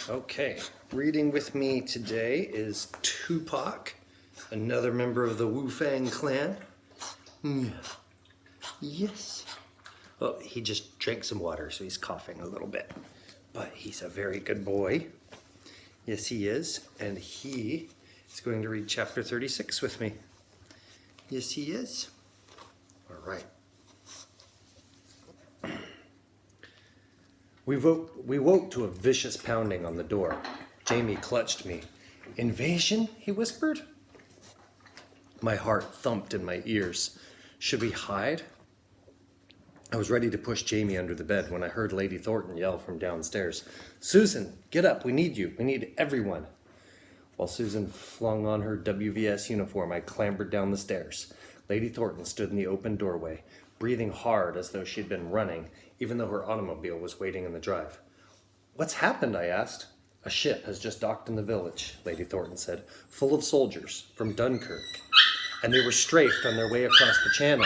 Okay, reading with me today is Tupac, another member of the Wu Fang clan. Yeah. Yes. Well, he just drank some water, so he's coughing a little bit. But he's a very good boy. Yes, he is. And he is going to read chapter 36 with me. Yes, he is. All right. We woke to a vicious pounding on the door. Jamie clutched me. Invasion? He whispered. My heart thumped in my ears. Should we hide? I was ready to push Jamie under the bed when I heard Lady Thornton yell from downstairs. Susan, get up, we need you. We need everyone. While Susan flung on her WVS uniform, I clambered down the stairs. Lady Thornton stood in the open doorway, breathing hard as though she'd been running, even though her automobile was waiting in the drive. What's happened? I asked. A ship has just docked in the village, Lady Thornton said, full of soldiers from Dunkirk. And they were strafed on their way across the channel.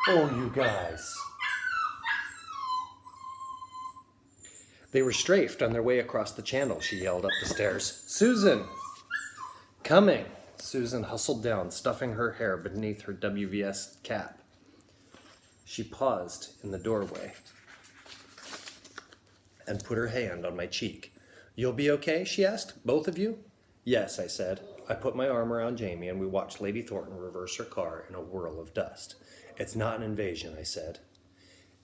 Oh, you guys. They were strafed on their way across the channel, she yelled up the stairs. Susan! Coming! Susan hustled down, stuffing her hair beneath her WVS cap. She paused in the doorway and put her hand on my cheek. You'll be okay? She asked. Both of you? Yes, I said. I put my arm around Jamie and we watched Lady Thornton reverse her car in a whirl of dust. It's not an invasion, I said.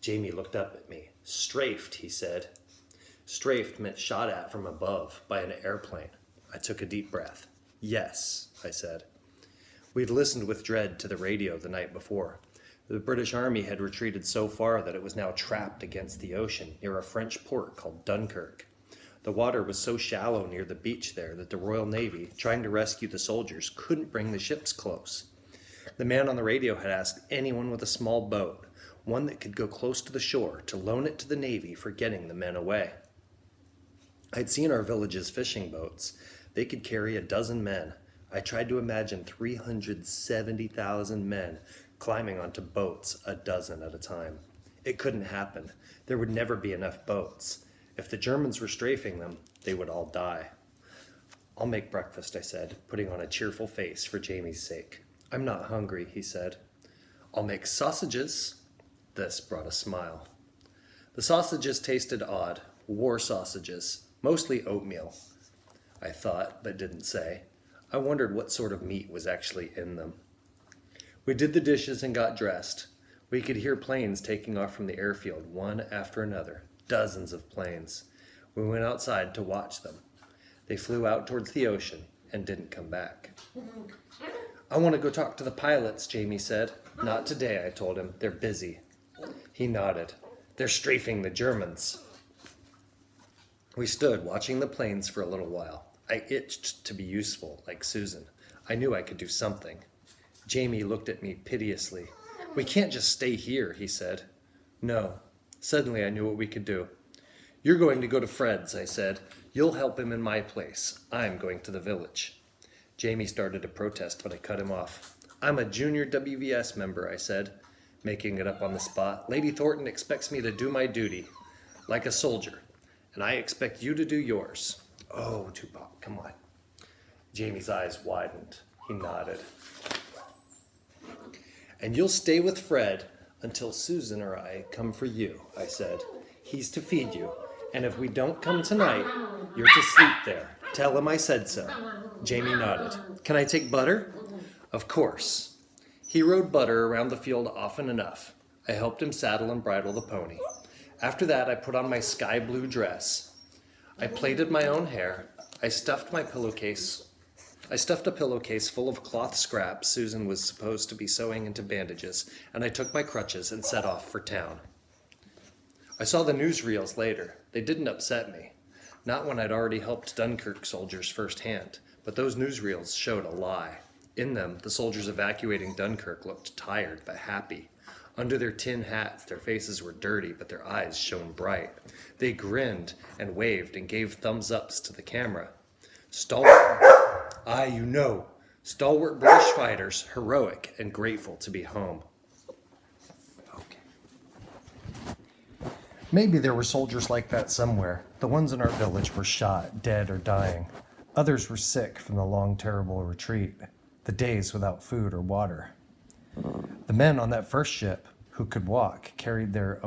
Jamie looked up at me. Strafed, he said. Strafed meant shot at from above by an airplane. I took a deep breath. Yes, I said. We'd listened with dread to the radio the night before. The British Army had retreated so far that it was now trapped against the ocean near a French port called Dunkirk. The water was so shallow near the beach there that the Royal Navy, trying to rescue the soldiers, couldn't bring the ships close. The man on the radio had asked anyone with a small boat, one that could go close to the shore, to loan it to the Navy for getting the men away. I'd seen our village's fishing boats. They could carry 12 men. I tried to imagine 370,000 men climbing onto boats 12 at a time. It couldn't happen. There would never be enough boats. If the Germans were strafing them, they would all die. I'll make breakfast, I said, putting on a cheerful face for Jamie's sake. I'm not hungry, he said. I'll make sausages. This brought a smile. The sausages tasted odd, war sausages, mostly oatmeal. I thought, but didn't say. I wondered what sort of meat was actually in them. We did the dishes and got dressed. We could hear planes taking off from the airfield, one after another, dozens of planes. We went outside to watch them. They flew out towards the ocean and didn't come back. I want to go talk to the pilots, Jamie said. Not today, I told him. They're busy. He nodded. They're strafing the Germans. We stood watching the planes for a little while. I itched to be useful, like Susan. I knew I could do something. Jamie looked at me piteously. We can't just stay here, he said. No. Suddenly I knew what we could do. You're going to go to Fred's, I said. You'll help him in my place. I'm going to the village. Jamie started to protest, but I cut him off. I'm a junior WVS member, I said, making it up on the spot. Lady Thornton expects me to do my duty, like a soldier, and I expect you to do yours. Oh, Tupac, come on. Jamie's eyes widened. He nodded. And you'll stay with Fred until Susan or I come for you, I said. He's to feed you, and if we don't come tonight, you're to sleep there. Tell him I said so. Jamie nodded. Can I take Butter? Of course. He rode Butter around the field often enough. I helped him saddle and bridle the pony. After that, I put on my sky blue dress. I plaited my own hair. I stuffed a pillowcase full of cloth scraps Susan was supposed to be sewing into bandages, and I took my crutches and set off for town. I saw the newsreels later. They didn't upset me. Not when I'd already helped Dunkirk soldiers firsthand, but those newsreels showed a lie. In them, the soldiers evacuating Dunkirk looked tired but happy. Under their tin hats, their faces were dirty, but their eyes shone bright. They grinned and waved and gave thumbs-ups to the camera. Stalwart British fighters, heroic and grateful to be home. Okay. Maybe there were soldiers like that somewhere. The ones in our village were shot, dead, or dying. Others were sick from the long, terrible retreat, the days without food or water. The men on that first ship, who could walk, carried their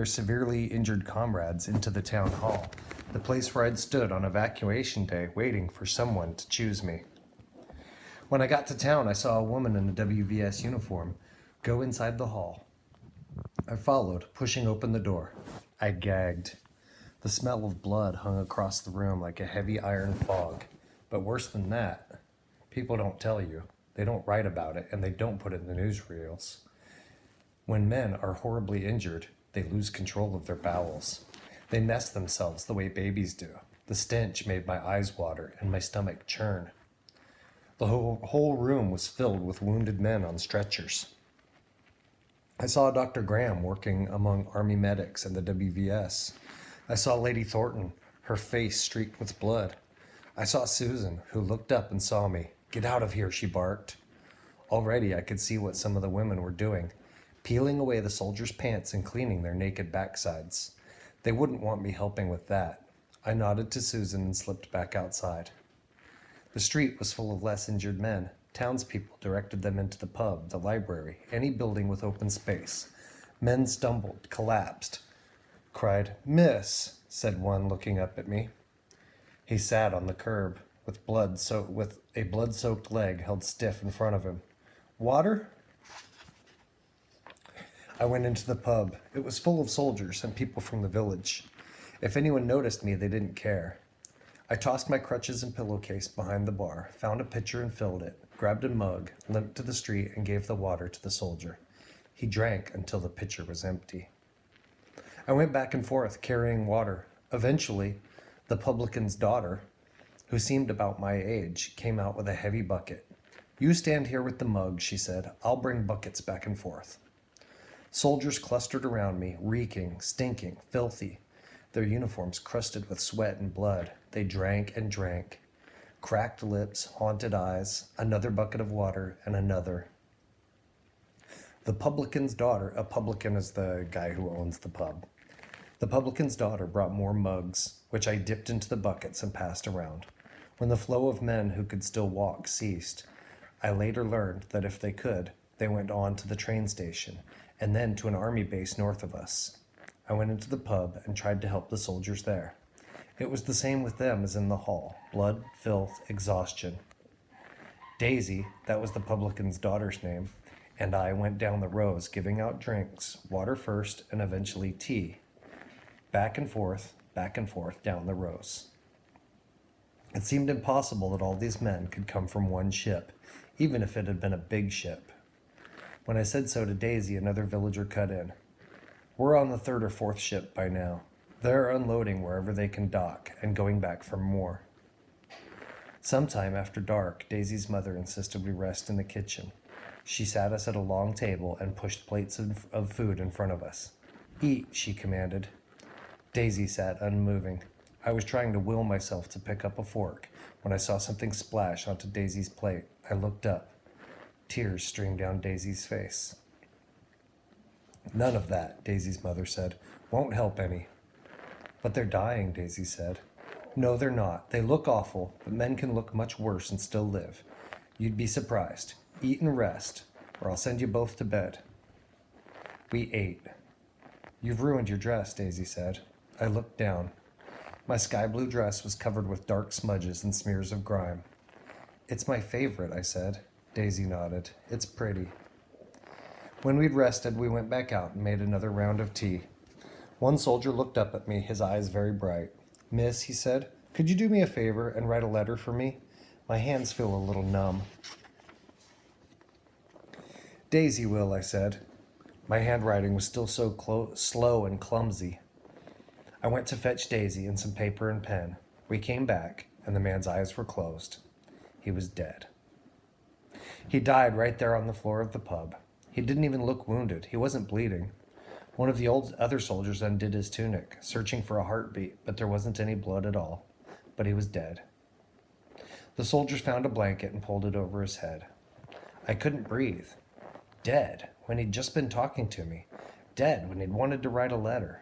severely injured comrades into the town hall, the place where I'd stood on evacuation day waiting for someone to choose me. When I got to town, I saw a woman in a WVS uniform go inside the hall. I followed, pushing open the door. I gagged. The smell of blood hung across the room like a heavy iron fog. But worse than that, people don't tell you. They don't write about it, and they don't put it in the newsreels. When men are horribly injured, they lose control of their bowels. They mess themselves the way babies do. The stench made my eyes water and my stomach churn. The whole room was filled with wounded men on stretchers. I saw Dr. Graham working among Army medics and the WVS. I saw Lady Thornton, her face streaked with blood. I saw Susan, who looked up and saw me. "Get out of here," she barked. Already I could see what some of the women were doing, peeling away the soldiers' pants and cleaning their naked backsides. They wouldn't want me helping with that. I nodded to Susan and slipped back outside. The street was full of less injured men. Townspeople directed them into the pub, the library, any building with open space. Men stumbled, collapsed, cried, "Miss," said one, looking up at me. He sat on the curb with a blood-soaked leg held stiff in front of him. "Water?" I went into the pub. It was full of soldiers and people from the village. If anyone noticed me, they didn't care. I tossed my crutches and pillowcase behind the bar, found a pitcher and filled it, grabbed a mug, limped to the street, and gave the water to the soldier. He drank until the pitcher was empty. I went back and forth, carrying water. Eventually, the publican's daughter, who seemed about my age, came out with a heavy bucket. "You stand here with the mug," she said. "I'll bring buckets back and forth." Soldiers clustered around me, reeking, stinking, filthy, their uniforms crusted with sweat and blood. They drank and drank. Cracked lips, haunted eyes, another bucket of water, and another. The publican's daughter, a publican is the guy who owns the pub. The publican's daughter brought more mugs, which I dipped into the buckets and passed around. When the flow of men who could still walk ceased, I later learned that if they could, they went on to the train station, and then to an army base north of us. I went into the pub and tried to help the soldiers there. It was the same with them as in the hall. Blood, filth, exhaustion. Daisy, that was the publican's daughter's name, and I went down the rows giving out drinks, water first and eventually tea. Back and forth down the rows. It seemed impossible that all these men could come from one ship, even if it had been a big ship. When I said so to Daisy, another villager cut in. "We're on the third or fourth ship by now. They're unloading wherever they can dock and going back for more." Sometime after dark, Daisy's mother insisted we rest in the kitchen. She sat us at a long table and pushed plates of food in front of us. "Eat," she commanded. Daisy sat unmoving. I was trying to will myself to pick up a fork when I saw something splash onto Daisy's plate. I looked up. Tears streamed down Daisy's face. "None of that," Daisy's mother said. "Won't help any." "But they're dying," Daisy said. "No, they're not. They look awful, but men can look much worse and still live. You'd be surprised. Eat and rest, or I'll send you both to bed." We ate. "You've ruined your dress," Daisy said. I looked down. My sky blue dress was covered with dark smudges and smears of grime. "It's my favorite," I said. Daisy nodded. "It's pretty." When we'd rested, we went back out and made another round of tea. One soldier looked up at me, his eyes very bright. "Miss," he said, "could you do me a favor and write a letter for me? My hands feel a little numb." "Daisy will," I said. My handwriting was still so slow and clumsy. I went to fetch Daisy and some paper and pen. We came back, and the man's eyes were closed. He was dead. He died right there on the floor of the pub. He didn't even look wounded. He wasn't bleeding. One of the other soldiers undid his tunic, searching for a heartbeat, but there wasn't any blood at all. But he was dead. The soldiers found a blanket and pulled it over his head. I couldn't breathe. Dead, when he'd just been talking to me. dead when he'd wanted to write a letter.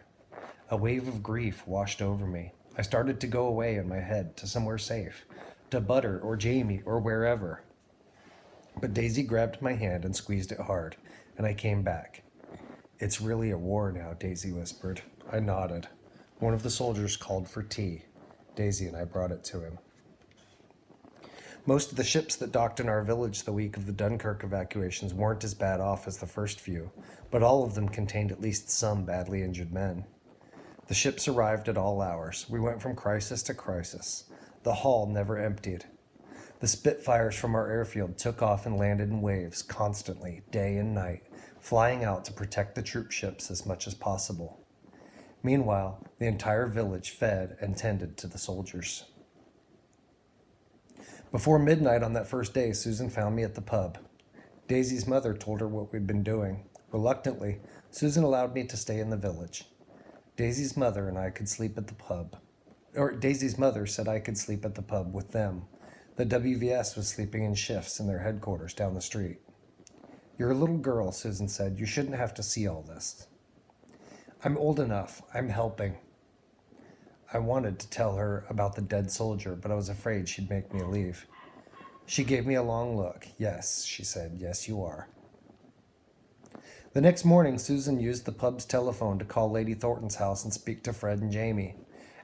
A wave of grief washed over me. I started to go away in my head to somewhere safe, to Butter or Jamie or wherever. But Daisy grabbed my hand and squeezed it hard, and I came back. "It's really a war now," Daisy whispered. I nodded. One of the soldiers called for tea. Daisy and I brought it to him. Most of the ships that docked in our village the week of the Dunkirk evacuations weren't as bad off as the first few, but all of them contained at least some badly injured men. The ships arrived at all hours. We went from crisis to crisis. The hull never emptied. The Spitfires from our airfield took off and landed in waves constantly, day and night, flying out to protect the troop ships as much as possible. Meanwhile, the entire village fed and tended to the soldiers. Before midnight on that first day, Susan found me at the pub. Daisy's mother told her what we'd been doing. Reluctantly, Susan allowed me to stay in the village. Daisy's mother and I could sleep at the pub. Daisy's mother said I could sleep at the pub with them. The WVS was sleeping in shifts in their headquarters down the street. "You're a little girl," Susan said. "You shouldn't have to see all this." "I'm old enough. I'm helping." I wanted to tell her about the dead soldier, but I was afraid she'd make me leave. She gave me a long look. "Yes," she said. "Yes, you are." The next morning, Susan used the pub's telephone to call Lady Thornton's house and speak to Fred and Jamie.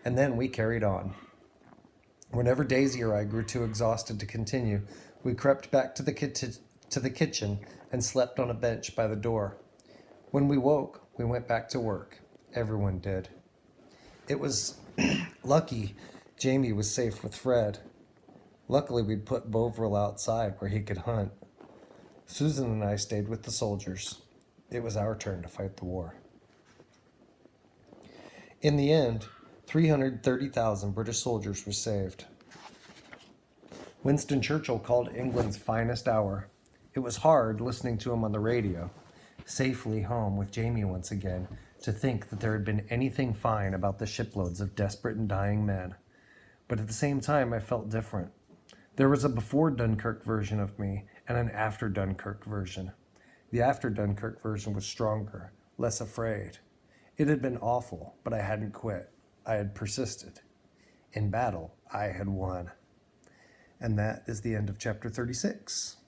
And then we carried on. Whenever Daisy or I grew too exhausted to continue, we crept back to the kitchen and slept on a bench by the door. When we woke, we went back to work. Everyone did. It was lucky Jamie was safe with Fred. Luckily, we'd put Bovril outside where he could hunt. Susan and I stayed with the soldiers. It was our turn to fight the war. In the end, 330,000 British soldiers were saved. Winston Churchill called England's finest hour. It was hard listening to him on the radio, safely home with Jamie once again, to think that there had been anything fine about the shiploads of desperate and dying men. But at the same time, I felt different. There was a before Dunkirk version of me and an after Dunkirk version. The after Dunkirk version was stronger, less afraid. It had been awful, but I hadn't quit. I had persisted. In battle, I had won. And that is the end of chapter 36.